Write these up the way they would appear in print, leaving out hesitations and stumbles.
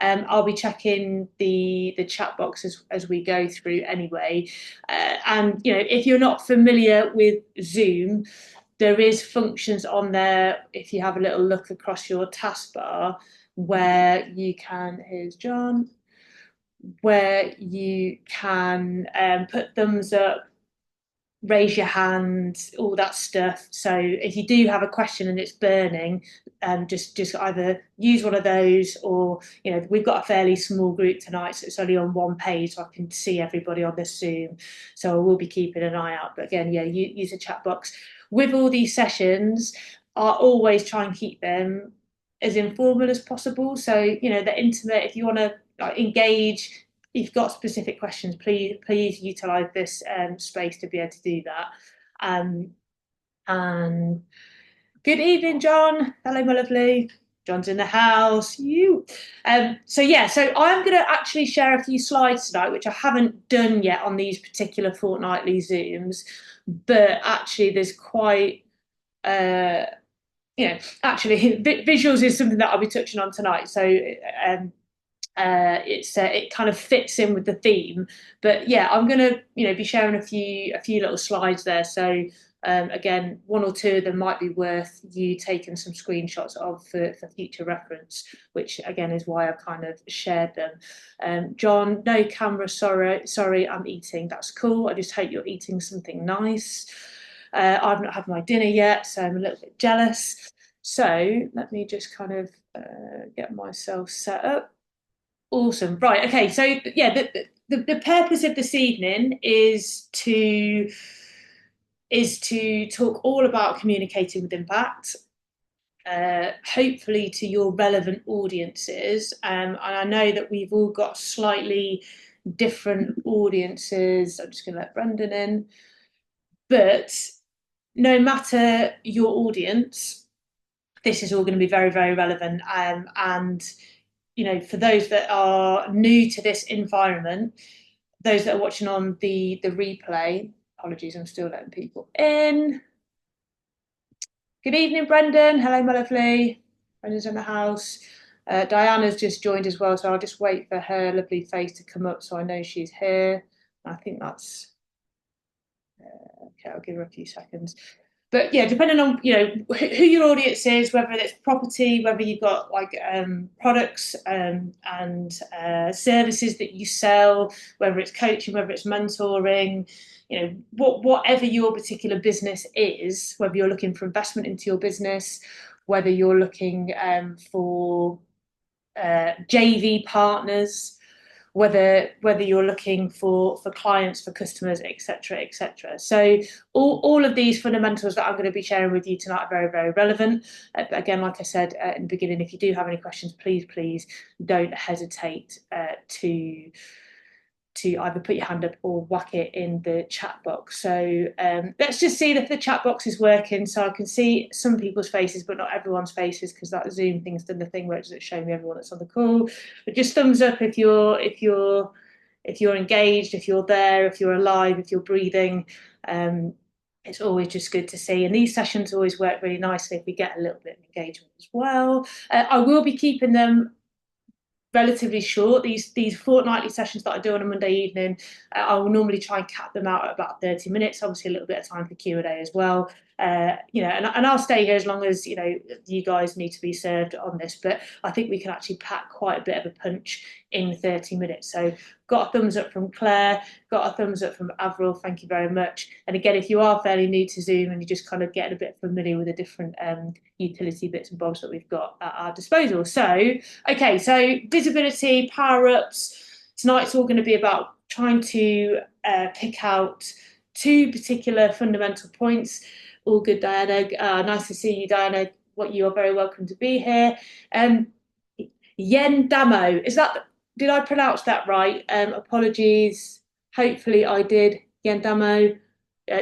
I'll be checking the chat box as we go through anyway. And if you're not familiar with Zoom, there is functions on there if you have a little look across your taskbar where you can, here's John, where you can put thumbs up, raise your hand, all that stuff. So if you do have a question and it's burning, just either use one of those, or we've got a fairly small group tonight, so it's only on one page, so I can see everybody on this Zoom. So I will be keeping an eye out. But again, yeah, use the chat box. With all these sessions, I always try and keep them as informal as possible. So they're intimate. If you want to engage, if you've got specific questions, please utilise this space to be able to do that. And good evening, John. Hello, my lovely. John's in the house. So I'm going to actually share a few slides tonight, which I haven't done yet on these particular fortnightly Zooms, but actually there's quite actually visuals is something that I'll be touching on tonight. So it kind of fits in with the theme. But yeah, I'm going to be sharing a few little slides there. So again, one or two of them might be worth you taking some screenshots of for future reference, which again is why I've kind of shared them. John, no camera, sorry, I'm eating. That's cool. I just hope you're eating something nice. I've not had my dinner yet, so I'm a little bit jealous. So let me just kind of get myself set up. Awesome. Right. Okay. So yeah, the purpose of this evening is to talk all about communicating with impact, hopefully to your relevant audiences. And I know that we've all got slightly different audiences. I'm just going to let Brendan in. But no matter your audience, this is all going to be very, very relevant. And for those that are new to this environment, those that are watching on the replay, apologies, I'm still letting people in. Good evening, Brendan. Hello, my lovely. Brendan's in the house. Diana's just joined as well, so I'll just wait for her lovely face to come up so I know she's here. I think that's okay. I'll give her a few seconds. But yeah, depending on who your audience is, whether it's property, whether you've got products and services that you sell, whether it's coaching, whether it's mentoring, whatever your particular business is, whether you're looking for investment into your business, whether you're looking for JV partners, whether you're looking for clients, for customers, etc., etc. So all of these fundamentals that I'm going to be sharing with you tonight are very, very relevant. Again, like I said in the beginning, if you do have any questions, please don't hesitate to either put your hand up or whack it in the chat box. So let's just see if the chat box is working. So I can see some people's faces, but not everyone's faces, because that Zoom thing's done the thing where it doesn't show me everyone that's on the call. But just thumbs up if you're engaged, if you're there, if you're alive, if you're breathing. It's always just good to see. And these sessions always work really nicely if we get a little bit of engagement as well. I will be keeping them relatively short. These fortnightly sessions that I do on a Monday evening, I will normally try and cap them out at about 30 minutes. Obviously, a little bit of time for Q&A as well. And I'll stay here as long as you guys need to be served on this. But I think we can actually pack quite a bit of a punch in 30 minutes. So got a thumbs up from Claire, got a thumbs up from Avril. Thank you very much. And again, if you are fairly new to Zoom and you're just kind of getting a bit familiar with the different utility bits and bobs that we've got at our disposal. So, okay, so visibility, power-ups. Tonight's all going to be about trying to pick out two particular fundamental points. All good, Diana. Nice to see you, Diana. You are very welcome to be here. Yen Damo, did I pronounce that right? Apologies. Hopefully I did. Yen Damo.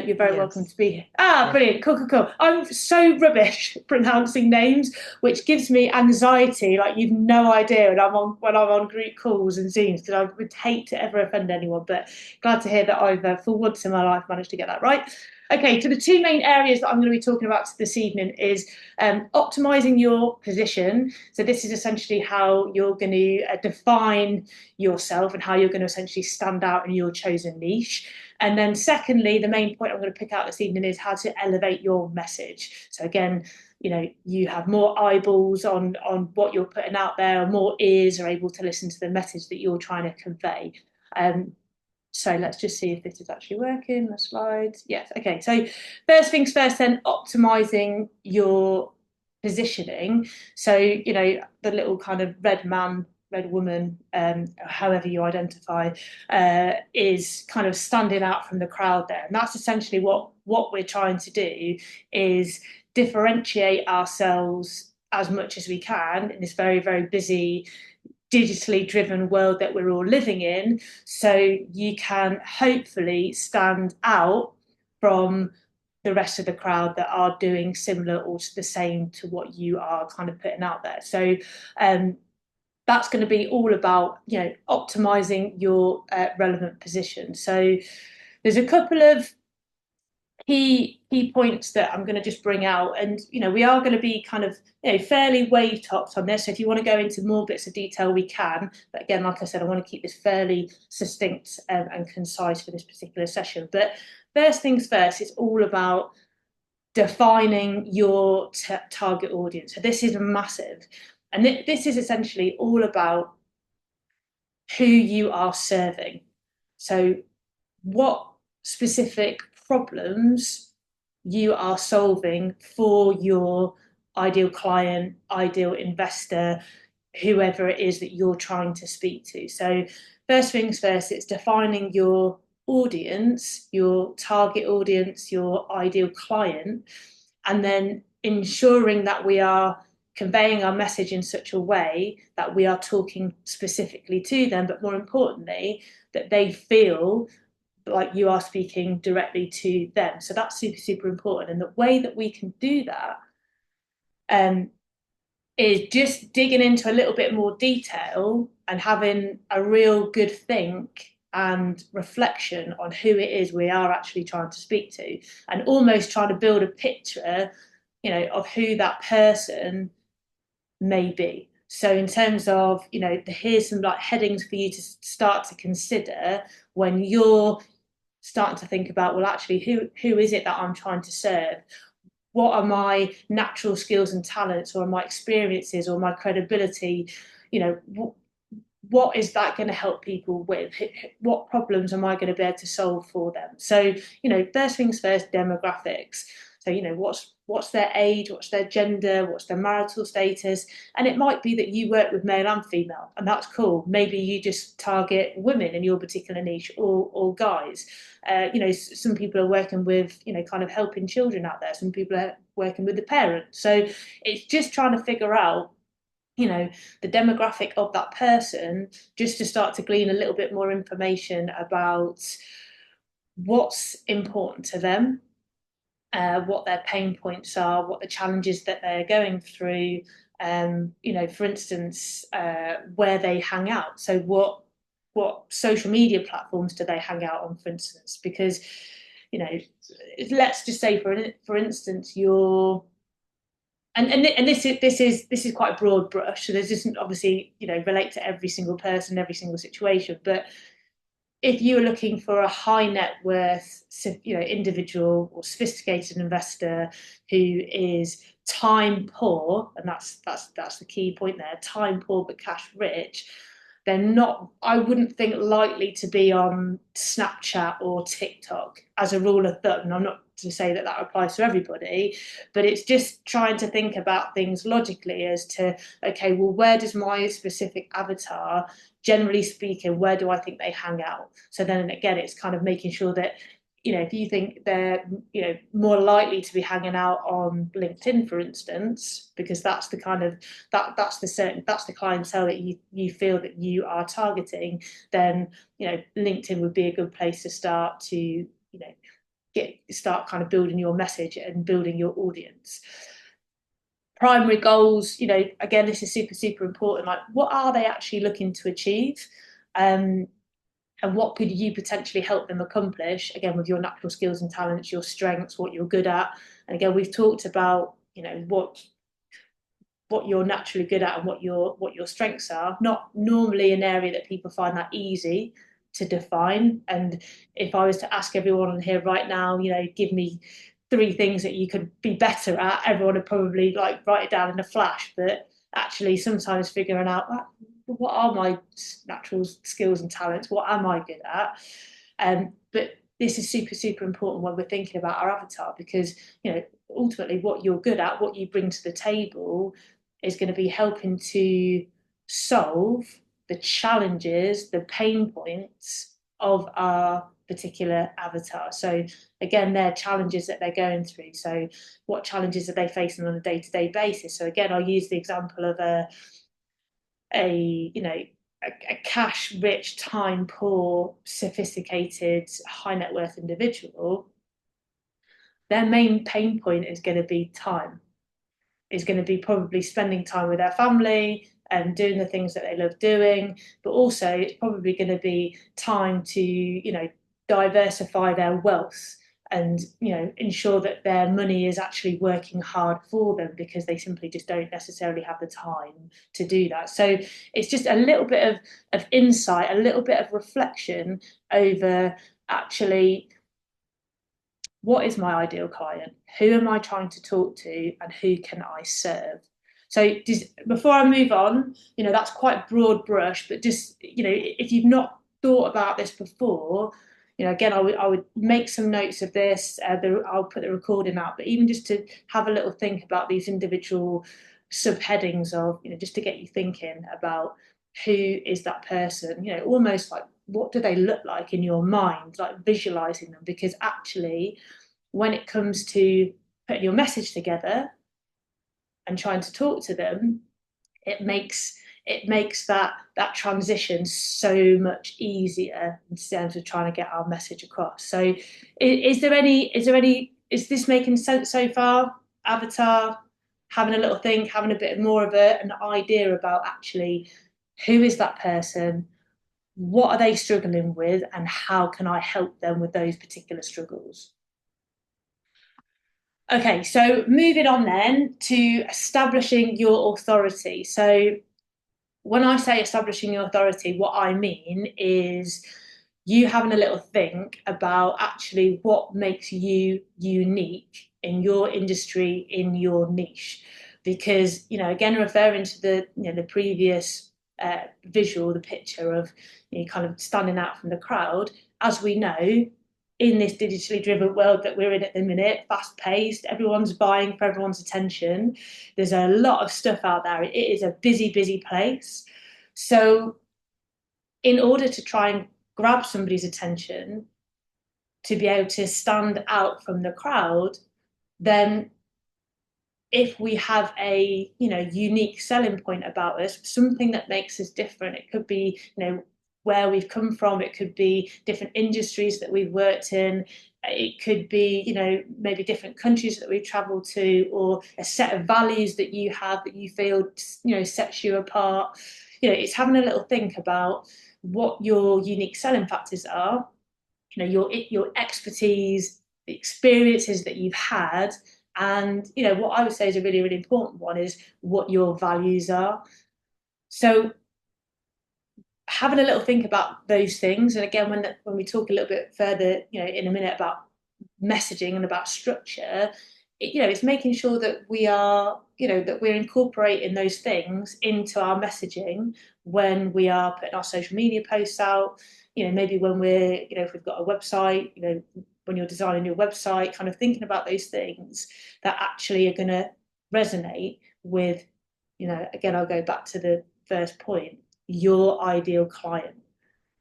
You're very welcome to be here. Brilliant. Cool. I'm so rubbish pronouncing names, which gives me anxiety. Like, you've no idea when I'm on group calls and Zooms, because I would hate to ever offend anyone. But glad to hear that I've, for once in my life, managed to get that right. Okay, so the two main areas that I'm going to be talking about this evening is optimizing your position. So this is essentially how you're going to define yourself and how you're going to essentially stand out in your chosen niche. And then secondly, the main point I'm going to pick out this evening is how to elevate your message. So again, you have more eyeballs on what you're putting out there, or more ears are able to listen to the message that you're trying to convey. Um, so let's just see if this is actually working, the slides. Yes, okay. So first things first, then optimizing your positioning. So, the little kind of red man, red woman, however you identify, is kind of standing out from the crowd there. And that's essentially what we're trying to do, is differentiate ourselves as much as we can in this very, very busy, digitally driven world that we're all living in, so you can hopefully stand out from the rest of the crowd that are doing similar or the same to what you are kind of putting out there. So that's going to be all about optimizing your relevant position. So there's a couple of key points that I'm going to just bring out, and we are going to be kind of fairly wave topped on this. So if you want to go into more bits of detail, we can. But again, like I said, I want to keep this fairly succinct and concise for this particular session. But first things first, it's all about defining your target audience. So this is massive, and this is essentially all about who you are serving. So what specific problems you are solving for your ideal client, ideal investor, whoever it is that you're trying to speak to. So first things first, it's defining your audience, your target audience, your ideal client, and then ensuring that we are conveying our message in such a way that we are talking specifically to them, but more importantly, that they feel like you are speaking directly to them. So that's super, super important. And the way that we can do that is just digging into a little bit more detail and having a real good think and reflection on who it is we are actually trying to speak to, and almost trying to build a picture, of who that person may be. So in terms of, here's some like headings for you to start to consider when you're starting to think about, well, actually, who is it that I'm trying to serve? What are my natural skills and talents, or my experiences, or my credibility? What is that going to help people with? What problems am I going to be able to solve for them? So, first things first, demographics. So, what's their age, what's their gender, what's their marital status, and it might be that you work with male and female, and that's cool. Maybe you just target women in your particular niche, or guys. Some people are working with, kind of helping children out there. Some people are working with the parents. So it's just trying to figure out the demographic of that person, just to start to glean a little bit more information about what's important to them, what their pain points are, what the challenges that they're going through, for instance, where they hang out. So what social media platforms do they hang out on, for instance? Because, let's just say for instance, you're and this is quite a broad brush, so this doesn't obviously relate to every single person, every single situation. But if you are looking for a high net worth, individual or sophisticated investor who is time poor, and that's the key point there, time poor but cash rich, they're not, I wouldn't think, likely to be on Snapchat or TikTok as a rule of thumb. And I'm not to say that that applies to everybody, but it's just trying to think about things logically as to, okay, well, where does my specific avatar, generally speaking, where do I think they hang out? So then again, it's kind of making sure that, if you think they're, more likely to be hanging out on LinkedIn, for instance, because that's the kind of that's the clientele that you feel that you are targeting, then LinkedIn would be a good place to start to start kind of building your message and building your audience. Primary goals, again, this is super, super important. Like, what are they actually looking to achieve? and what could you potentially help them accomplish, again, with your natural skills and talents, your strengths, what you're good at. And again, we've talked about, what you're naturally good at and what your strengths are. Not normally an area that people find that easy to define. And if I was to ask everyone here right now, give me 3 things that you could be better at, everyone would probably like write it down in a flash. But actually, sometimes figuring out what are my natural skills and talents, what am I good at, but this is super, super important when we're thinking about our avatar, because ultimately what you're good at, what you bring to the table, is going to be helping to solve the challenges, the pain points of our particular avatar. So again, they're challenges that they're going through. So what challenges are they facing on a day-to-day basis? So again, I'll use the example of a cash rich, time poor, sophisticated, high net worth individual. Their main pain point is going to be time, is going to be probably spending time with their family and doing the things that they love doing. But also it's probably going to be time to diversify their wealth and ensure that their money is actually working hard for them, because they simply just don't necessarily have the time to do that. So it's just a little bit of insight, a little bit of reflection over actually, what is my ideal client? Who am I trying to talk to, and who can I serve? So before I move on, that's quite broad brush, but just, if you've not thought about this before, again, I would make some notes of this. I'll put the recording out, but even just to have a little think about these individual subheadings of, just to get you thinking about who is that person, almost like, what do they look like in your mind, like visualizing them, because actually, when it comes to putting your message together and trying to talk to them, it makes that transition so much easier in terms of trying to get our message across. So is this making sense so far? Avatar, having a little think, having a bit more of an idea about actually, who is that person, what are they struggling with, and how can I help them with those particular struggles? Okay, so moving on then to establishing your authority. So when I say establishing your authority, what I mean is you having a little think about actually what makes you unique in your industry, in your niche. Because, again, referring to the previous visual, the picture of kind of standing out from the crowd, as we know, in this digitally driven world that we're in at the minute, fast paced, everyone's buying for everyone's attention. There's a lot of stuff out there. It is a busy, busy place. So, in order to try and grab somebody's attention, to be able to stand out from the crowd, then if we have a unique selling point about us, something that makes us different, it could be where we've come from, it could be different industries that we've worked in, it could be maybe different countries that we've traveled to, or a set of values that you have that you feel sets you apart. It's having a little think about what your unique selling factors are, your expertise, the experiences that you've had. And what I would say is a really, really important one is what your values are. So having a little think about those things, and again, when we talk a little bit further, in a minute, about messaging and about structure, it's making sure that we are, that we're incorporating those things into our messaging when we are putting our social media posts out. Maybe when we're, if we've got a website, when you're designing your website, kind of thinking about those things that actually are going to resonate with, again, I'll go back to the first point, your ideal client.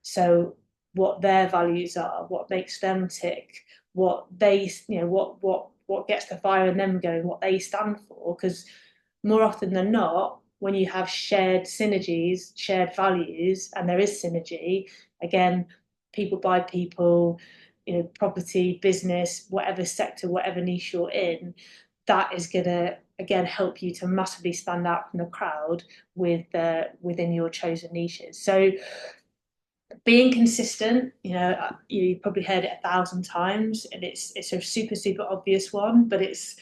So what their values are, what makes them tick, what they, what gets the fire in them going, what they stand for. Because more often than not, when you have shared synergies, shared values, and there is synergy, again, people by people, property, business, whatever sector, whatever niche you're in, that is going to again help you to massively stand out from the crowd within your chosen niches. So Being consistent, you probably heard it 1,000 times, and it's a super obvious one, but it's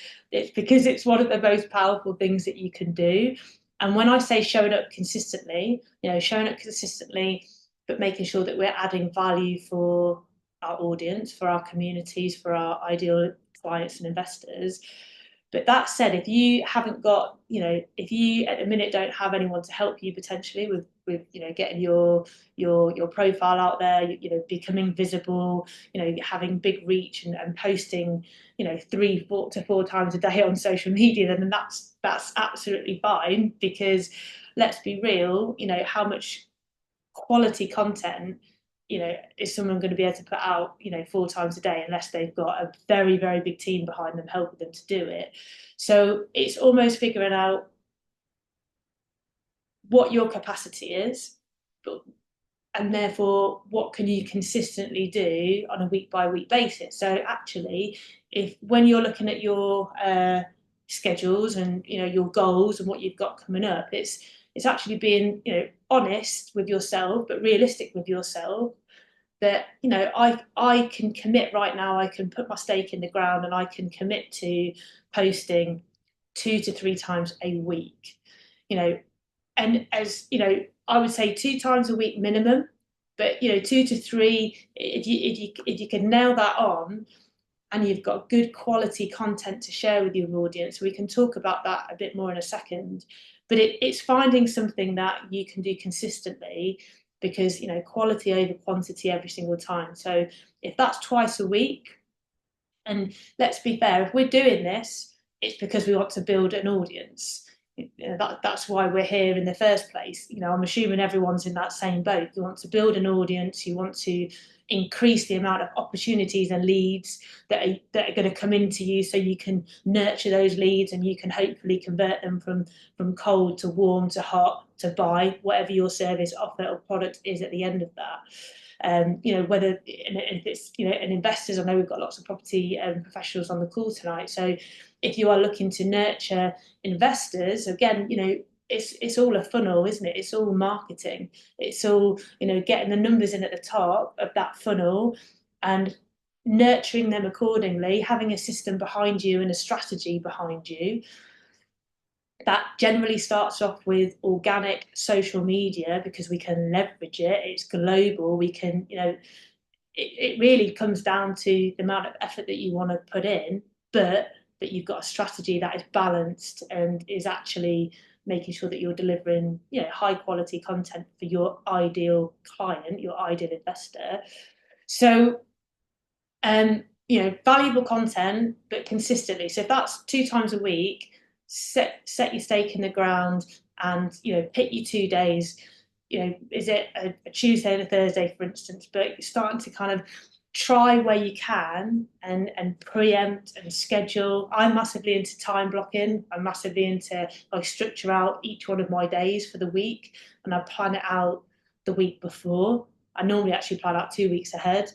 because it's one of the most powerful things that you can do. And when I say showing up consistently, but making sure that we're adding value for our audience, for our communities, for our ideal clients and investors. But that said, if you haven't got, if you at the minute don't have anyone to help you potentially with getting your profile out there, becoming visible, having big reach and posting, 3 to 4 times a day on social media, then that's absolutely fine, because let's be real, how much quality content is someone going to be able to put out 4 times a day, unless they've got a very big team behind them helping them to do it. So it's almost figuring out what your capacity is, and therefore what can you consistently do on a week by week basis. So actually, if when you're looking at your schedules and your goals and what you've got coming up, it's actually being honest with yourself, but realistic with yourself, that I can commit right now, I can put my stake in the ground, and I can commit to posting 2 to 3 times a week. And as I would say 2 times a week minimum, but 2 to 3, if you can nail that on, and you've got good quality content to share with your audience. We can talk about that a bit more in a second, but it's finding something that you can do consistently, because quality over quantity every single time. So if that's twice a week, and let's be fair, if we're doing this, it's because we want to build an audience. That's why we're here in the first place. I'm assuming everyone's in that same boat. You want to build an audience, you want to increase the amount of opportunities and leads that are going to come into you, so you can nurture those leads, and you can hopefully convert them from cold to warm to hot to buy whatever your service, offer, or product is at the end of that. Whether if it's an investors, I know we've got lots of property professionals on the call tonight. So if you are looking to nurture investors, again, it's all a funnel, isn't it? It's all marketing. It's all getting the numbers in at the top of that funnel and nurturing them accordingly, having a system behind you and a strategy behind you. That generally starts off with organic social media, because we can leverage it. It's global. We can, it really comes down to the amount of effort that you want to put in, but that you've got a strategy that is balanced and is actually making sure that you're delivering high quality content for your ideal client, your ideal investor. So valuable content, but consistently. So if that's 2 times a week, set your stake in the ground, and pick your 2 days. Is it a Tuesday and a Thursday, for instance? But you're starting to kind of try where you can, and preempt and schedule. I'm massively into time blocking. I'm massively into, I structure out each one of my days for the week, and I plan it out the week before. I normally actually plan out 2 weeks ahead.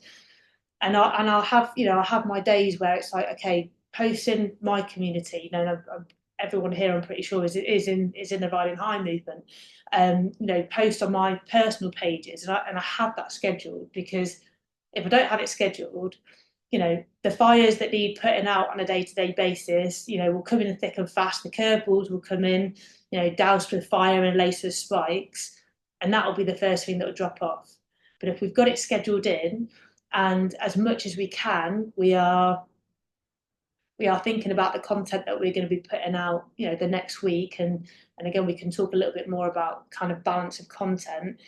And I'll have I'll have my days where it's like, okay, post in my community. Everyone here, I'm pretty sure, is in the Riding High movement. Post on my personal pages, and I have that scheduled, because if I don't have it scheduled, the fires that need putting out on a day-to-day basis, will come in thick and fast. The curveballs will come in, doused with fire and laced with spikes, and that will be the first thing that will drop off. But if we've got it scheduled in, and as much as we can, we are thinking about the content that we're going to be putting out, the next week, and again, we can talk a little bit more about kind of balance of content.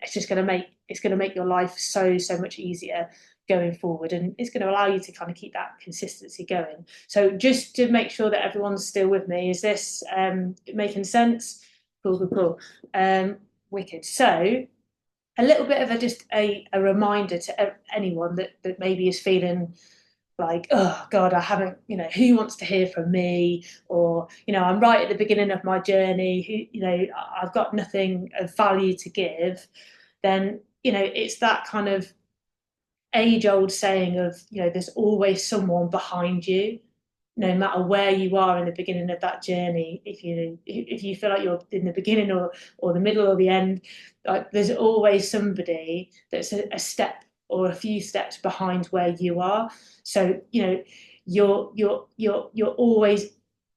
It's going to make your life so much easier going forward, and it's going to allow you to kind of keep that consistency going. So just to make sure that everyone's still with me, is this making sense? Cool. Wicked. So a little bit of just a reminder to anyone that maybe is feeling like, oh God, I haven't, who wants to hear from me? Or, I'm right at the beginning of my journey, I've got nothing of value to give. Then, it's that kind of age old saying of, there's always someone behind you. no matter where you are in the beginning of that journey, if you feel like you're in the beginning or the middle or the end, like there's always somebody that's a step or a few steps behind where you are. So you're always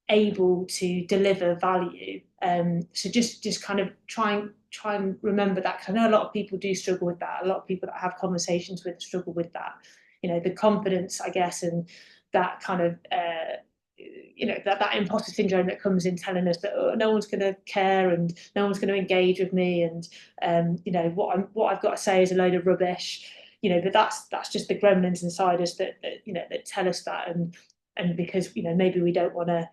able to deliver value. So just kind of try and remember that, because I know a lot of people do struggle with that. A lot of people that I have conversations with struggle with that. The confidence, I guess, and that kind of that imposter syndrome that comes in telling us that, oh, no one's going to care and no one's going to engage with me, and what I've got to say is a load of rubbish. But that's just the gremlins inside us that tell us that, and because maybe we don't want to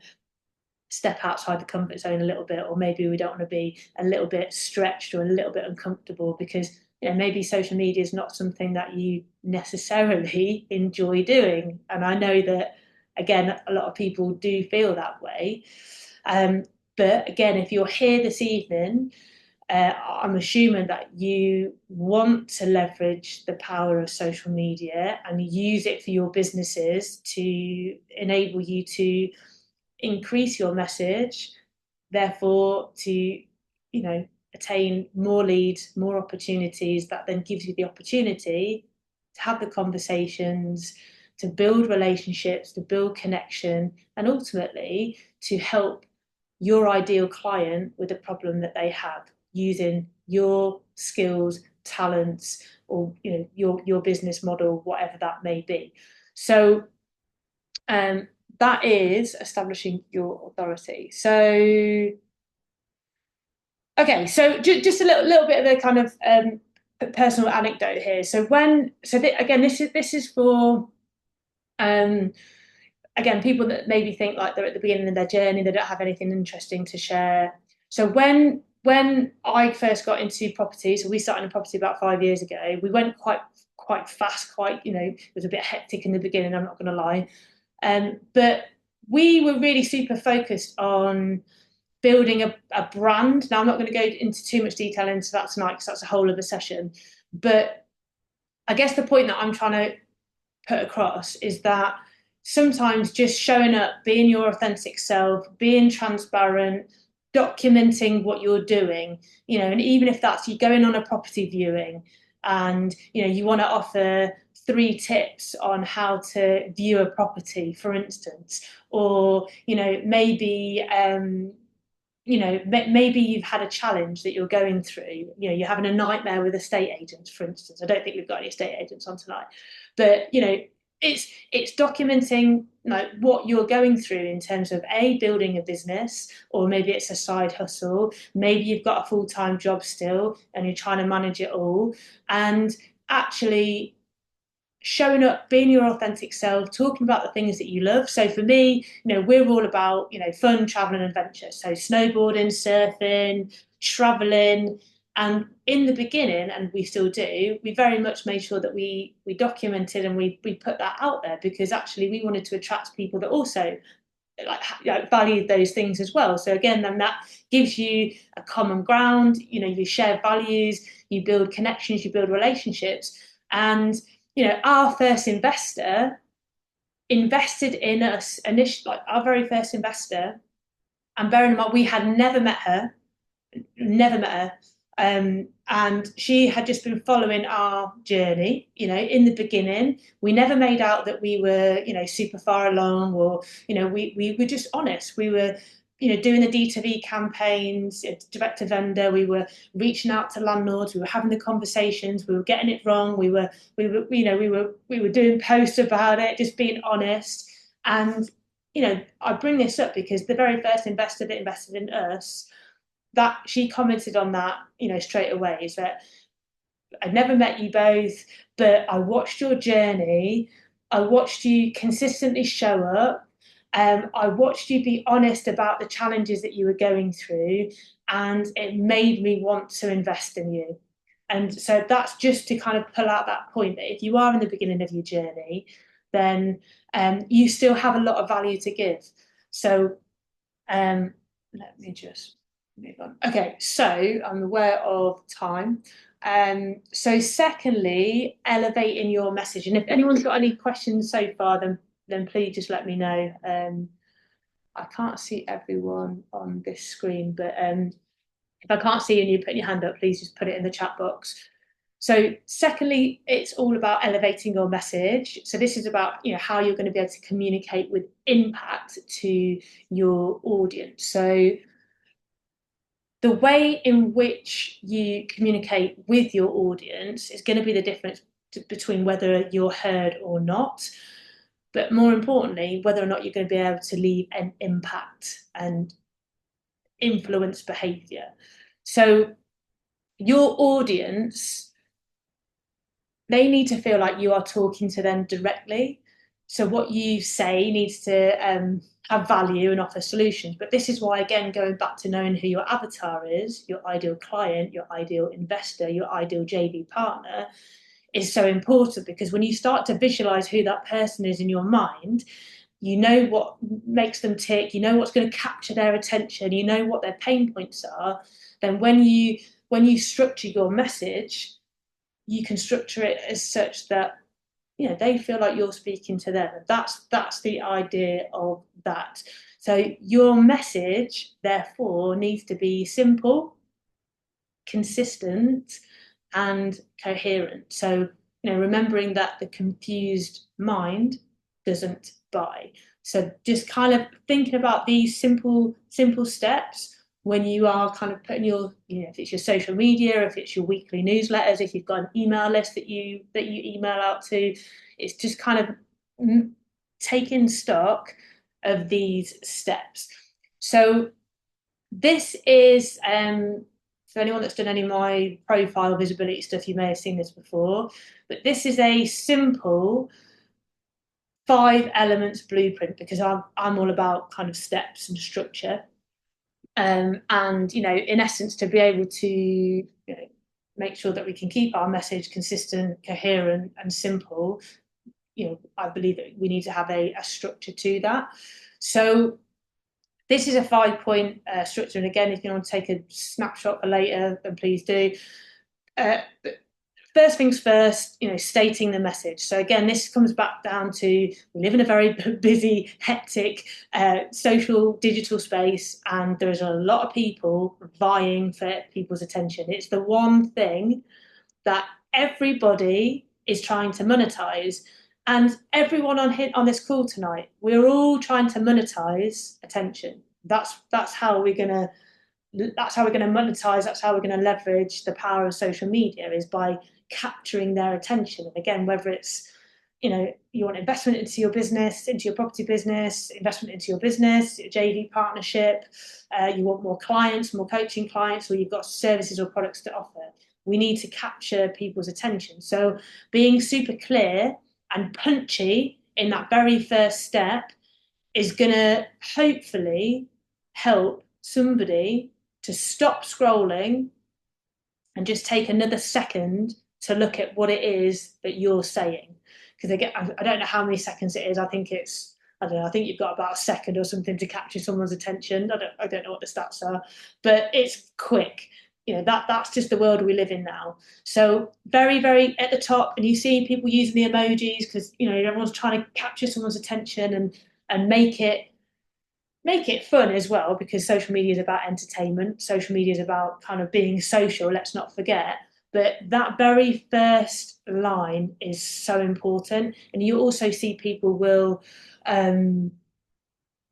step outside the comfort zone a little bit, or maybe we don't want to be a little bit stretched or a little bit uncomfortable because maybe social media is not something that you necessarily enjoy doing. And I know that, again, a lot of people do feel that way. But again, if you're here this evening, I'm assuming that you want to leverage the power of social media and use it for your businesses to enable you to increase your message, therefore to attain more leads, more opportunities. That then gives you the opportunity to have the conversations, to build relationships, to build connection, and ultimately to help your ideal client with a problem that they have, using your skills, talents, or your business model, whatever that may be. So that is establishing your authority. So, okay, so just a little bit of a kind of personal anecdote here. So again, this is for again, people that maybe think like they're at the beginning of their journey, they don't have anything interesting to share. So when I first got into property, so we started in property about 5 years ago, we went quite fast, it was a bit hectic in the beginning, I'm not going to lie. But we were really super focused on building a brand. Now, I'm not going to go into too much detail into that tonight because that's a whole other session. But I guess the point that I'm trying to put across is that sometimes just showing up, being your authentic self, being transparent, documenting what you're doing, and even if that's you going on a property viewing and you want to offer 3 tips on how to view a property, for instance, or maybe maybe you've had a challenge that you're going through. You're having a nightmare with estate agents, for instance. I don't think we've got any estate agents on tonight, but it's documenting like what you're going through in terms of building a business, or maybe it's a side hustle. Maybe you've got a full-time job still and you're trying to manage it all, and actually showing up, being your authentic self, talking about the things that you love. So for me, we're all about, fun, travel and adventure. So snowboarding, surfing, traveling. And in the beginning, and we still do, we very much made sure that we documented and we put that out there, because actually we wanted to attract people that also value those things as well. So again, then that gives you a common ground. You share values, you build connections, you build relationships. And our first investor invested in us initially, like our very first investor. And bearing in mind, we had never met her, never met her. And she had just been following our journey. In the beginning, we never made out that we were, super far along, or, we were just honest. We were, doing the D2V campaigns, direct to vendor. We were reaching out to landlords. We were having the conversations. We were getting it wrong. We were doing posts about it, just being honest. And, I bring this up because the very first investor that invested in us, that she commented on that, straight away, is that I'd never met you both, but I watched your journey. I watched you consistently show up. I watched you be honest about the challenges that you were going through, and it made me want to invest in you. And so that's just to kind of pull out that point that if you are in the beginning of your journey, then you still have a lot of value to give. So let me just move on. Okay, so I'm aware of time. So secondly, elevating your message. And if anyone's got any questions so far, then then please just let me know. I can't see everyone on this screen, but if I can't see you and you put your hand up, please just put it in the chat box. So secondly, it's all about elevating your message. So this is about, how you're going to be able to communicate with impact to your audience. So the way in which you communicate with your audience is going to be the difference between whether you're heard or not. But more importantly, whether or not you're going to be able to leave an impact and influence behavior. So your audience, they need to feel like you are talking to them directly. So what you say needs to have value and offer solutions. But this is why, again, going back to knowing who your avatar is, your ideal client, your ideal investor, your ideal JV partner, is so important, because when you start to visualize who that person is in your mind, you know what makes them tick, you know what's going to capture their attention, you know what their pain points are. Then when you structure your message, you can structure it as such that they feel like you're speaking to them. That's the idea of that. So your message, therefore, needs to be simple, consistent, and coherent. So, remembering that the confused mind doesn't buy. So just kind of thinking about these simple steps when you are kind of putting your, if it's your social media, if it's your weekly newsletters, if you've got an email list that you email out to, it's just kind of taking stock of these steps. So this is for anyone that's done any of my profile visibility stuff, you may have seen this before, but this is a simple 5 elements blueprint, because I'm all about kind of steps and structure. And, in essence, to be able to make sure that we can keep our message consistent, coherent, and simple, I believe that we need to have a structure to that. So this is a 5-point structure. And again, if you want to take a snapshot for later, then please do. First things first, stating the message. So again, this comes back down to, we live in a very busy, hectic social digital space, and there's a lot of people vying for people's attention. It's the one thing that everybody is trying to monetize. And everyone on this call tonight, we're all trying to monetize attention. That's how we're gonna monetize. That's how we're gonna leverage the power of social media, is by capturing their attention. And again, whether it's you want investment into your business, into your property business, investment into your business, your JV partnership, you want more clients, more coaching clients, or you've got services or products to offer. We need to capture people's attention. So being super clear and punchy in that very first step is going to hopefully help somebody to stop scrolling and just take another second to look at what it is that you're saying. Because I don't know how many seconds it is. I think you've got about a second or something to capture someone's attention. I don't know what the stats are, but it's quick. That's just the world we live in now. So very, very at the top, and you see people using the emojis because everyone's trying to capture someone's attention and make it fun as well, because social media is about entertainment. Social media is about kind of being social, let's not forget. But that very first line is so important. And you also see people will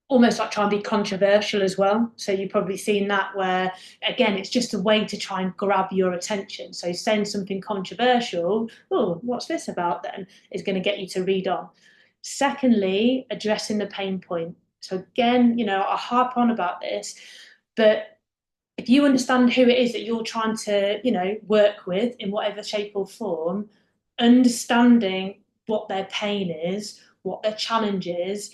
almost like try and be controversial as well. So you've probably seen that, where again, it's just a way to try and grab your attention. So saying something controversial, oh, what's this about then, is going to get you to read on. Secondly, addressing the pain point. So again, I harp on about this, but if you understand who it is that you're trying to, work with in whatever shape or form, understanding what their pain is, what their challenge is,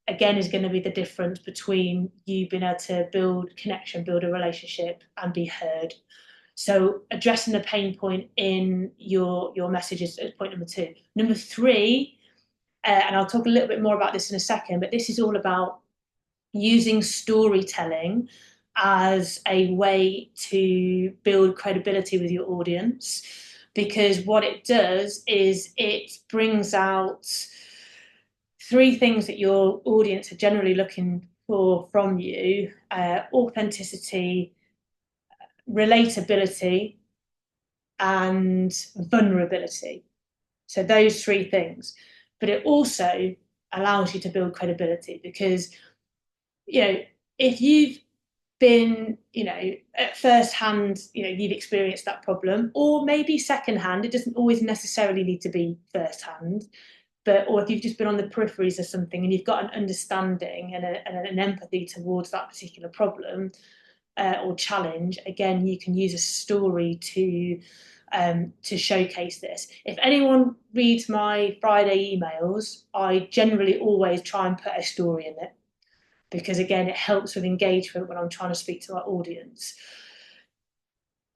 again, is going to be the difference between you being able to build connection, build a relationship, and be heard. So addressing the pain point in your message is point number 2. Number 3, and I'll talk a little bit more about this in a second, but this is all about using storytelling as a way to build credibility with your audience, because what it does is it brings out three things that your audience are generally looking for from you: authenticity, relatability, and vulnerability. So those three things. But it also allows you to build credibility because, you know, if you've been, at first hand, you've experienced that problem, or maybe second hand, it doesn't always necessarily need to be first hand, but or if you've just been on the peripheries of something and you've got an understanding and an empathy towards that particular problem or challenge, again, you can use a story to showcase this. If anyone reads my Friday emails, I generally always try and put a story in it because, again, it helps with engagement when I'm trying to speak to our audience.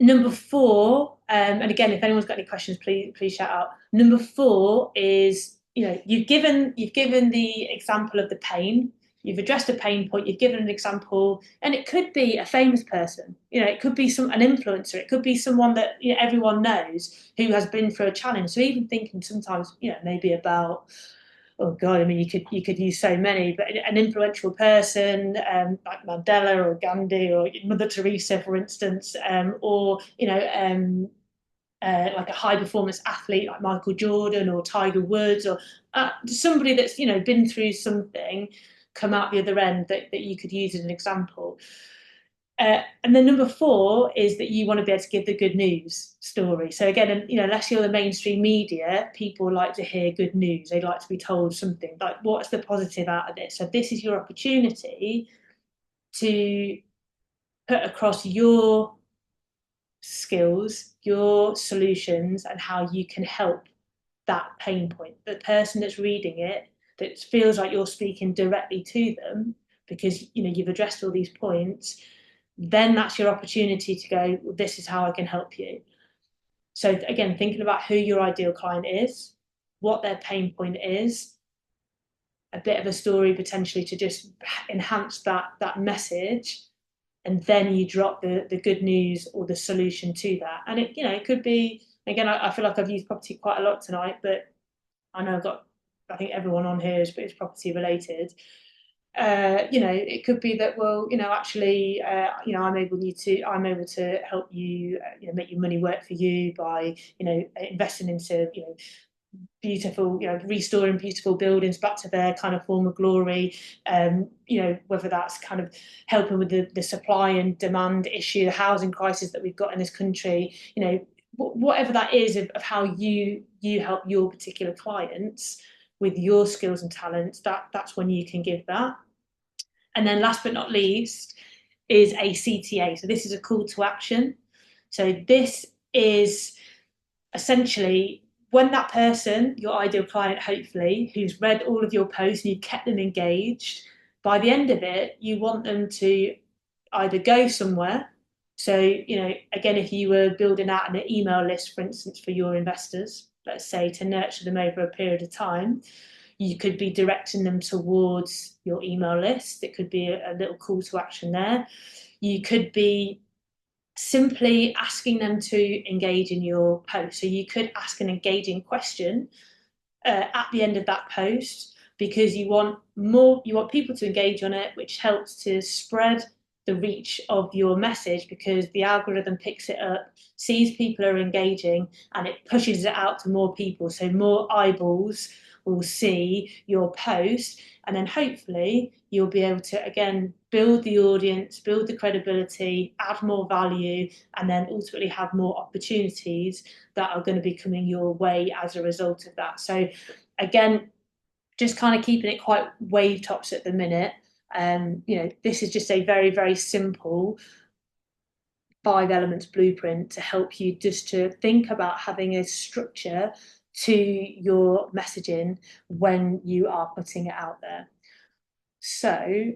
Number four, and again, if anyone's got any questions, please shout out. Number four is, you've given the example of the pain. You've addressed a pain point. You've given an example, and it could be a famous person. It could be an influencer. It could be someone that everyone knows who has been through a challenge. So even thinking sometimes, maybe about, oh God, I mean, you could use so many, but an influential person like Mandela or Gandhi or Mother Teresa, for instance, or like a high performance athlete like Michael Jordan or Tiger Woods, or somebody that's been through something, come out the other end that you could use as an example. And then number four is that you want to be able to give the good news story. So again, unless you're the mainstream media, people like to hear good news. They like to be told something like, what's the positive out of this? So this is your opportunity to put across your skills, your solutions, and how you can help that pain point. The person that's reading it, that feels like you're speaking directly to them because you've addressed all these points, then that's your opportunity to go, well, this is how I can help you. So again, thinking about who your ideal client is, what their pain point is, a bit of a story potentially to just enhance that message, and then you drop the good news or the solution to that. And it could be, again, I feel like I've used property quite a lot tonight, but I know I think everyone on here is property related. It could be that, well, actually, I'm able to help you, make your money work for you by, investing into, beautiful, restoring beautiful buildings back to their kind of former glory. Whether that's kind of helping with the supply and demand issue, the housing crisis that we've got in this country, whatever that is of how you help your particular clients with your skills and talents, that's when you can give that. And then last but not least is a CTA. So this is a call to action. So this is essentially when that person, your ideal client, hopefully, who's read all of your posts and you've kept them engaged, by the end of it, you want them to either go somewhere. So, again, if you were building out an email list, for instance, for your investors, let's say to nurture them over a period of time, you could be directing them towards your email list. It could be a little call to action there. You could be simply asking them to engage in your post. So you could ask an engaging question at the end of that post because you want people to engage on it, which helps to spread the reach of your message because the algorithm picks it up, sees people are engaging, and it pushes it out to more people. So more eyeballs will see your post, and then hopefully you'll be able to again build the audience, build the credibility, add more value, and then ultimately have more opportunities that are going to be coming your way as a result of that. So again, just kind of keeping it quite wave tops at the minute. This is just a very, very simple 5 elements blueprint to help you just to think about having a structure to your messaging when you are putting it out there. So,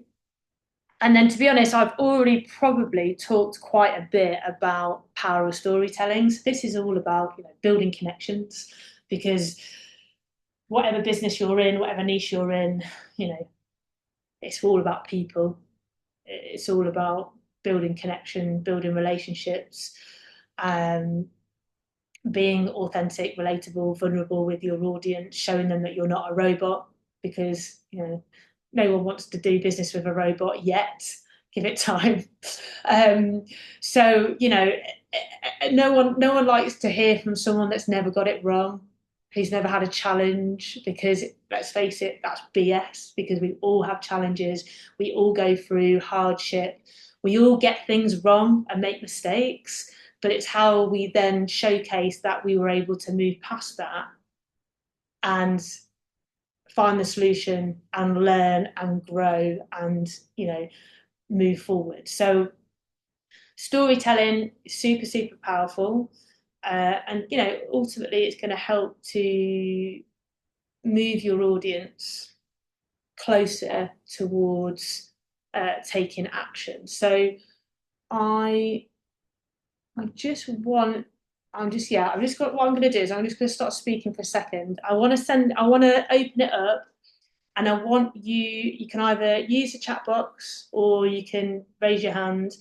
and then to be honest, I've already probably talked quite a bit about power of storytelling. So this is all about, building connections because whatever business you're in, whatever niche you're in, it's all about people. It's all about building connection, building relationships, being authentic, relatable, vulnerable with your audience, showing them that you're not a robot. because no one wants to do business with a robot yet. Give it time. Um, so no one likes to hear from someone that's never got it wrong, who's never had a challenge, because let's face it, that's BS, because we all have challenges, we all go through hardship, we all get things wrong and make mistakes, but it's how we then showcase that we were able to move past that and find the solution and learn and grow and move forward. So storytelling is super, super powerful. And ultimately it's going to help to move your audience closer towards taking action. So I I just want I've just got what I'm going to do is I'm just going to start speaking for a second. I want to open it up, and I want you can either use the chat box or you can raise your hand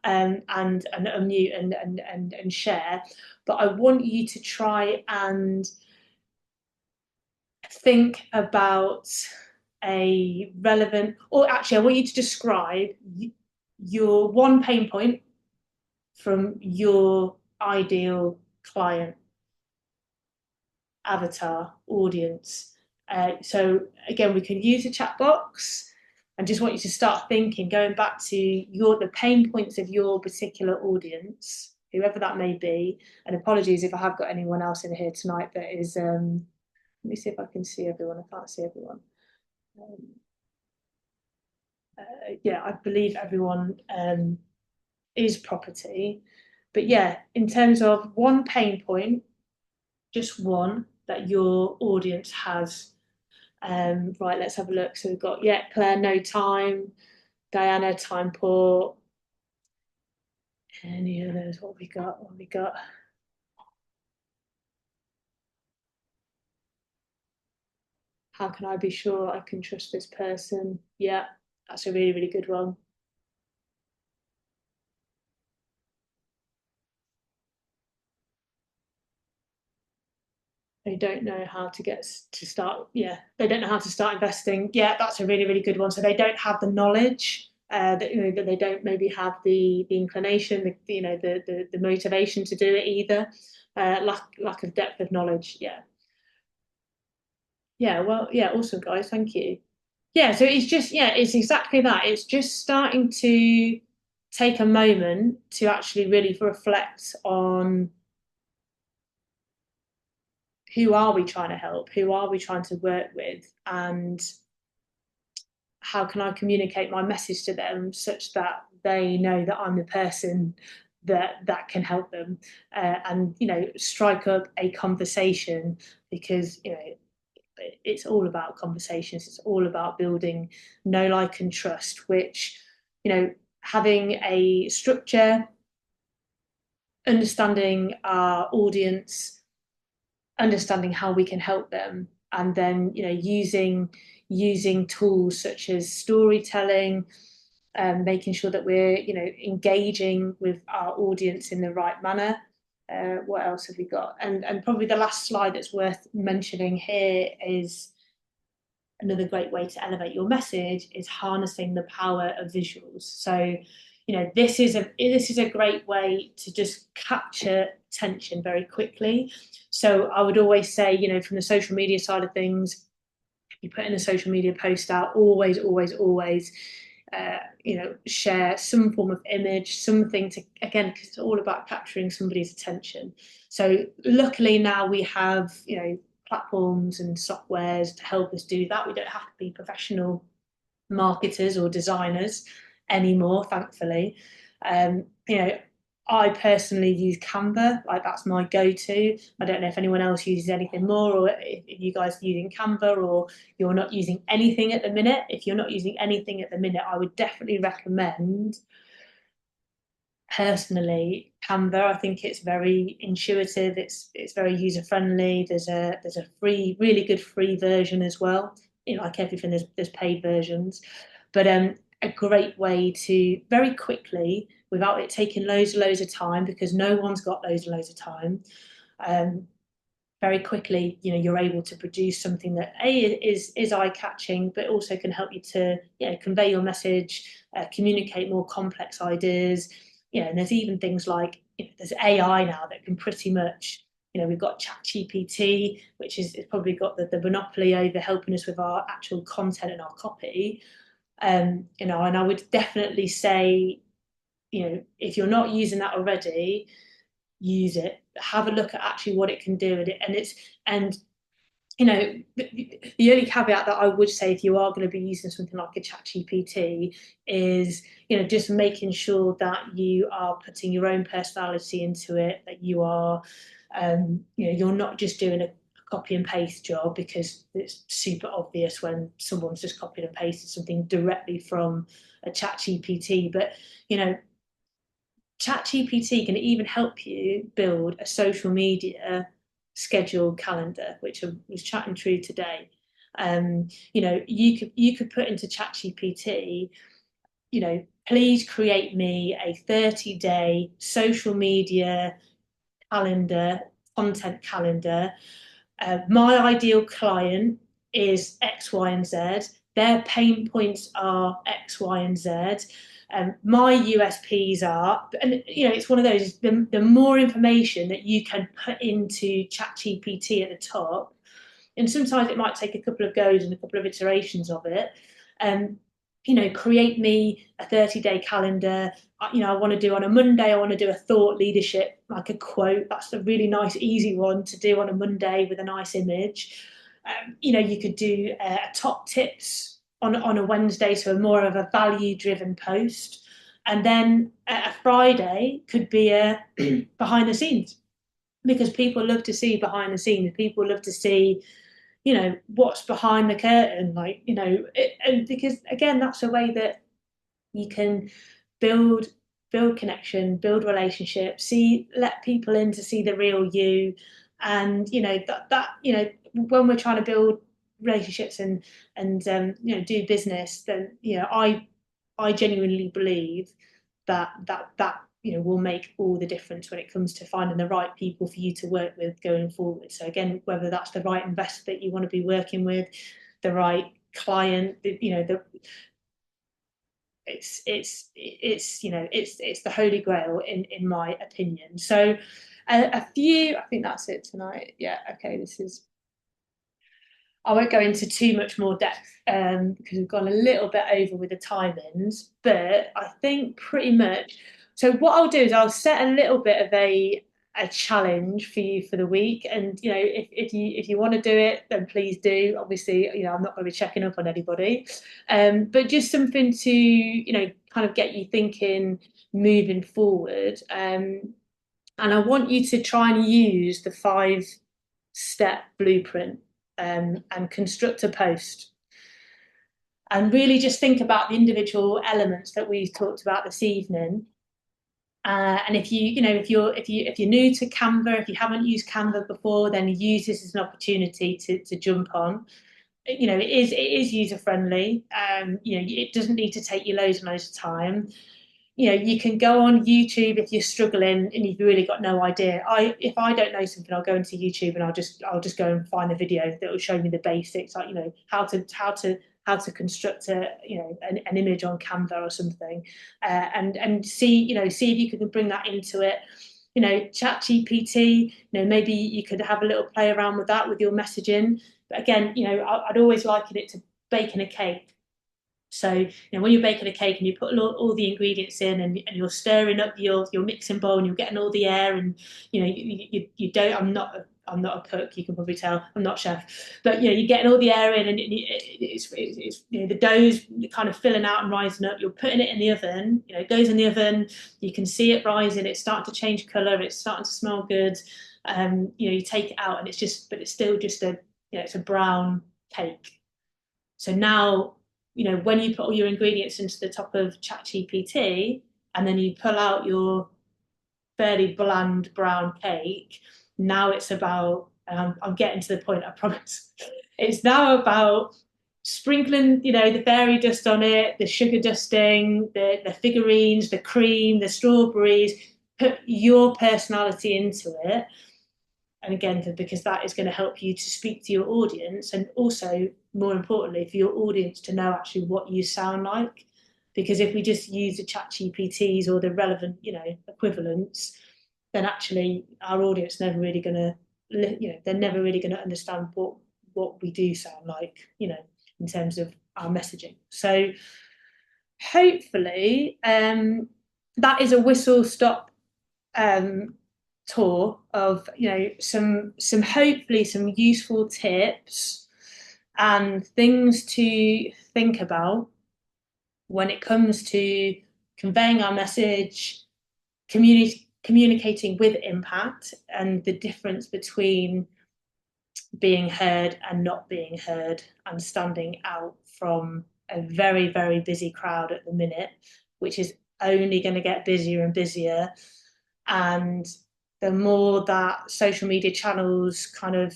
and unmute and share. But I want you to try and think about a relevant, or actually, I want you to describe your one pain point from your ideal client, avatar, audience. So again, we can use a chat box, and just want you to start thinking, going back to the pain points of your particular audience, whoever that may be. And apologies if I have got anyone else in here tonight that is. Let me see if I can see everyone. I can't see everyone. Um, yeah, I believe everyone is property. But yeah, in terms of one pain point, just one that your audience has. Right, let's have a look. So we've got, yeah, Claire, no time. Diana, time poor. Any of those? What have we got? What have we got? How can I be sure I can trust this person? Yeah, that's a really, really good one. They don't know how to get to start. Yeah, they don't know how to start investing. Yeah, that's a really, really good one. So they don't have the knowledge. That they don't maybe have the inclination, the motivation to do it either. Lack of depth of knowledge. Yeah, yeah. Well, yeah. Awesome, guys. Thank you. Yeah. So it's just, yeah, it's exactly that. It's just starting to take a moment to actually really reflect on who are we trying to help, who are we trying to work with, and how can I communicate my message to them such that they know that I'm the person that can help them, and strike up a conversation, because it's all about conversations. It's all about building know, like, and trust, which having a structure, understanding our audience, understanding how we can help them, and then using tools such as storytelling, making sure that we're engaging with our audience in the right manner. What else have we got? And probably the last slide that's worth mentioning here is another great way to elevate your message is harnessing the power of visuals. So this is a great way to just capture attention very quickly. So I would always say, from the social media side of things, you put in a social media post out, always, always, always, share some form of image, something to, again, because it's all about capturing somebody's attention. So luckily now we have, platforms and softwares to help us do that. We don't have to be professional marketers or designers anymore, thankfully. Um, you know, I personally use Canva, like that's my go-to. I don't know if anyone else uses anything more, or if you guys are using Canva, or you're not using anything at the minute. If you're not using anything at the minute, I would definitely recommend, personally, Canva. I think it's very intuitive. It's very user friendly. There's a free, really good free version as well. Like everything, there's paid versions, but a great way to very quickly, without it taking loads and loads of time, because no one's got loads and loads of time. Um, very quickly, you're able to produce something that is eye-catching, but also can help you to convey your message, communicate more complex ideas. And there's even things like there's AI now that can pretty much, we've got ChatGPT, which is probably got the monopoly over helping us with our actual content and our copy. And I would definitely say, if you're not using that already, use it. Have a look at actually what it can do, and the only caveat that I would say if you are going to be using something like a ChatGPT is just making sure that you are putting your own personality into it, that you are you're not just doing a copy and paste job, because it's super obvious when someone's just copied and pasted something directly from a ChatGPT. But ChatGPT can even help you build a social media calendar, which I was chatting through today. You could put into ChatGPT, please create me a 30-day social media calendar, content calendar. My ideal client is X, Y, and Z. Their pain points are X, Y, and Z. My USPs are, and it's one of those, the more information that you can put into ChatGPT at the top, and sometimes it might take a couple of goes and a couple of iterations of it. Create me a 30-day calendar. I want to do on a Monday, I want to do a thought leadership, like a quote. That's a really nice, easy one to do on a Monday with a nice image. You could do top tips on a Wednesday, so more of a value-driven post. And then a Friday could be a behind the scenes, because people love to see behind the scenes. People love to see, what's behind the curtain, and because again, that's a way that you can build connection, build relationships, let people in to see the real you. And when we're trying to build relationships and do business, then I genuinely believe that will make all the difference when it comes to finding the right people for you to work with going forward. So again, whether that's the right investor that you want to be working with, the right client, it's the holy grail in my opinion. So a few, I think that's it tonight. Yeah, okay, I won't go into too much more depth because we've gone a little bit over with the timings, but I think pretty much. So what I'll do is I'll set a little bit of a challenge for you for the week, and if you want to do it, then please do. Obviously, I'm not going to be checking up on anybody, but just something to kind of get you thinking moving forward. And I want you to try and use the 5-step blueprint and construct a post. And really just think about the individual elements that we've talked about this evening. And if you're new to Canva, if you haven't used Canva before, then use this as an opportunity to jump on. It is user friendly. It doesn't need to take you loads and loads of time. You can go on YouTube if you're struggling and you've really got no idea. If I don't know something, I'll go into YouTube and I'll just go and find a video that will show me the basics, like how to construct an image on Canva or something, and see if you can bring that into it. Chat GPT, maybe you could have a little play around with that with your messaging. But again, I'd always liken it to baking a cake. So when you're baking a cake and you put all the ingredients in, and you're stirring up your mixing bowl, and you're getting all the air, and you don't. I'm not a cook. You can probably tell I'm not a chef, but you're getting all the air in, and it's the dough's kind of filling out and rising up. You're putting it in the oven. It goes in the oven. You can see it rising. It's starting to change colour. It's starting to smell good. You take it out, and it's still just it's a brown cake. So now, when you put all your ingredients into the top of ChatGPT, and then you pull out your fairly bland brown cake, now it's about, I'm getting to the point, I promise. It's now about sprinkling, the fairy dust on it, the sugar dusting, the figurines, the cream, the strawberries, put your personality into it. And again, because that is going to help you to speak to your audience, and also more importantly for your audience to know actually what you sound like. Because if we just use the chat GPTs or the relevant, equivalents, then actually our audience never really going to, they're never really going to understand what we do sound like, in terms of our messaging. So hopefully that is a whistle stop tour of some hopefully some useful tips and things to think about when it comes to conveying our message, communicating with impact, and the difference between being heard and not being heard, and standing out from a very, very busy crowd at the minute, which is only going to get busier and busier. And the more that social media channels kind of,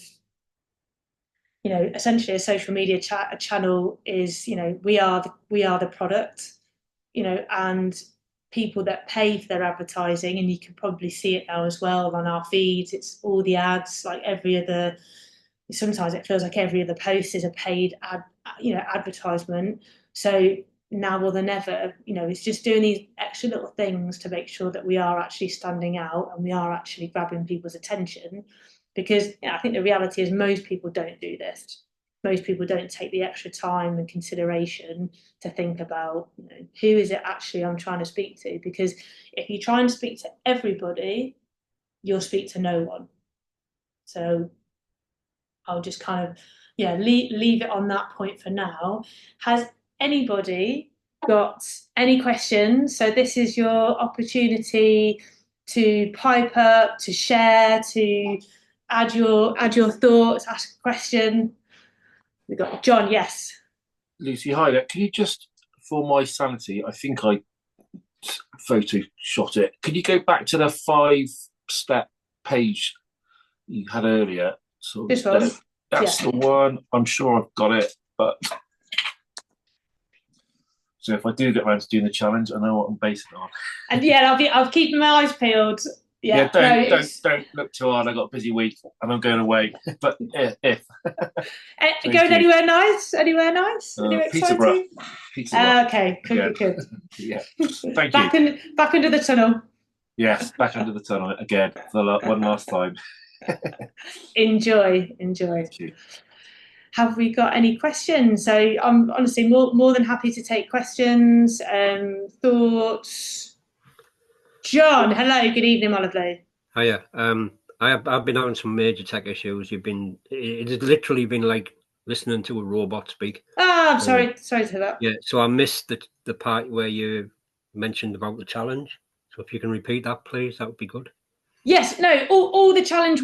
essentially a social media channel is, we are the product, and people that pay for their advertising, and you can probably see it now as well on our feeds. It's all the ads, like sometimes it feels like every other post is a paid advertisement. So now more than ever, it's just doing these extra little things to make sure that we are actually standing out and we are actually grabbing people's attention. Because I think the reality is most people don't do this. Most people don't take the extra time and consideration to think about, who is it actually I'm trying to speak to? Because if you try and speak to everybody, you'll speak to no one. So I'll just kind of, leave it on that point for now. Has anybody got any questions? So this is your opportunity to pipe up, to share, to add your thoughts, ask a question. We've got John, yes. Lucy, hi there. Can you just, for my sanity, I think I photoshopped it. Can you go back to the 5-step page you had earlier? So this one? That's the one. I'm sure I've got it, but so if I do get around to doing the challenge, I know what I'm basing it on. And I'll keep my eyes peeled. Don't look too hard. I got a busy week and I'm going away. But if going anywhere nice? Anywhere nice? Anywhere exciting? Peterborough. Okay, good. Yeah. Thank you. Back under the tunnel. Yes, back under the tunnel again for one last time. Enjoy. Thank you. Have we got any questions? So I'm honestly more than happy to take questions, thoughts. John, hello, good evening, my lovely. Hiya. I've been having some major tech issues. It has literally been like listening to a robot speak. Oh, I'm sorry to hear that. Yeah, so I missed the part where you mentioned about the challenge. So if you can repeat that, please, that would be good. Yes, no, all the challenge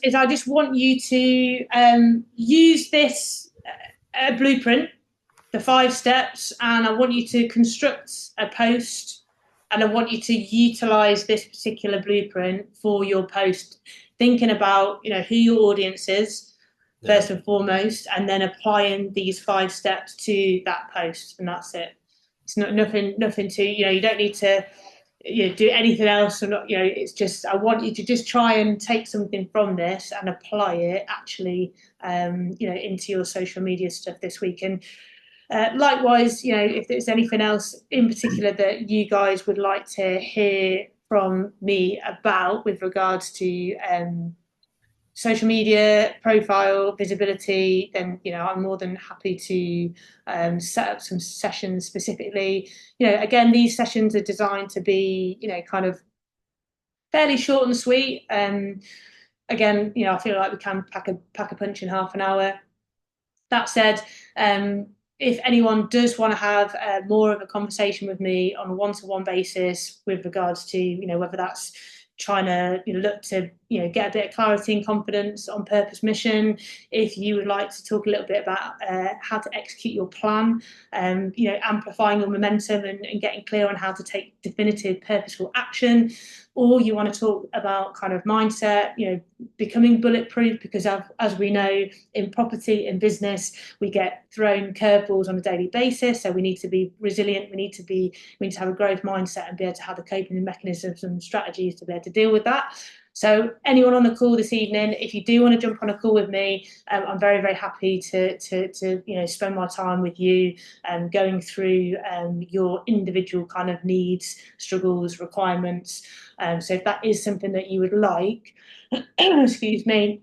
is I just want you to use this blueprint, the 5 steps, and I want you to construct a post, and I want you to utilize this particular blueprint for your post, thinking about, who your audience is, first and foremost, and then applying these 5 steps to that post, and that's it. It's nothing to, you don't need to do anything else or not. It's just, I want you to just try and take something from this and apply it actually, into your social media stuff this week. And likewise, if there's anything else in particular that you guys would like to hear from me about with regards to social media profile visibility, then I'm more than happy to set up some sessions specifically. Again, these sessions are designed to be kind of fairly short and sweet. Again, I feel like we can pack a punch in half an hour. That said, if anyone does want to have more of a conversation with me on a one-to-one basis with regards to whether that's trying to look to get a bit of clarity and confidence on purpose mission, if you would like to talk a little bit about how to execute your plan, amplifying your momentum and getting clear on how to take definitive purposeful action, or you want to talk about kind of mindset, becoming bulletproof, because as we know, in property and business, we get thrown curveballs on a daily basis. So we need to be resilient. We need to have a growth mindset and be able to have the coping mechanisms and strategies to be able to deal with that. So anyone on the call this evening, if you do want to jump on a call with me, I'm very, very happy to spend my time with you, going through your individual kind of needs, struggles, requirements. So if that is something that you would like, excuse me,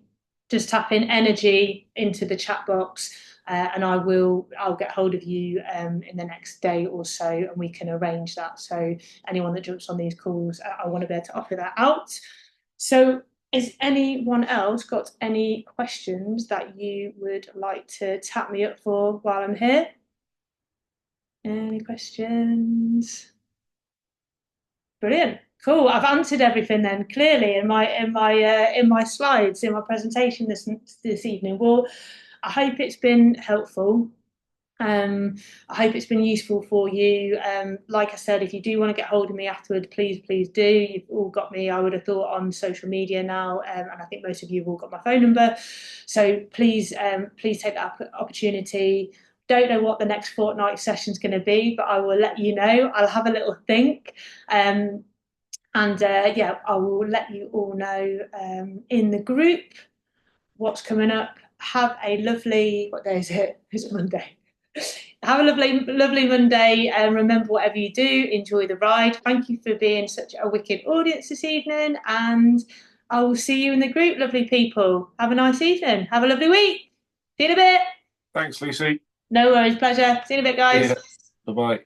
just tap in energy into the chat box. And I'll get hold of you in the next day or so, and we can arrange that. So anyone that jumps on these calls, I want to be able to offer that out. So has anyone else got any questions that you would like to tap me up for while I'm here? Any questions? Brilliant. Cool. I've answered everything then clearly in my slides, in my presentation this evening. Well, I hope it's been helpful. I hope it's been useful for you. Like I said, if you do want to get hold of me afterward, please do. You've all got me, I would have thought, on social media now, and I think most of you have all got my phone number. So please take that opportunity. Don't know what the next fortnight session is going to be, but I will let you know. I'll have a little think. Yeah, I will let you all know in the group what's coming up. Have a lovely, what day is it? It's Monday. Have a lovely Monday, and remember, whatever you do, enjoy the ride. Thank you for being such a wicked audience this evening, and I will see you in the group, lovely people. Have a nice evening. Have a lovely week. See you in a bit. Thanks, Lucy. No worries, pleasure. See you in a bit, guys. Bye-bye.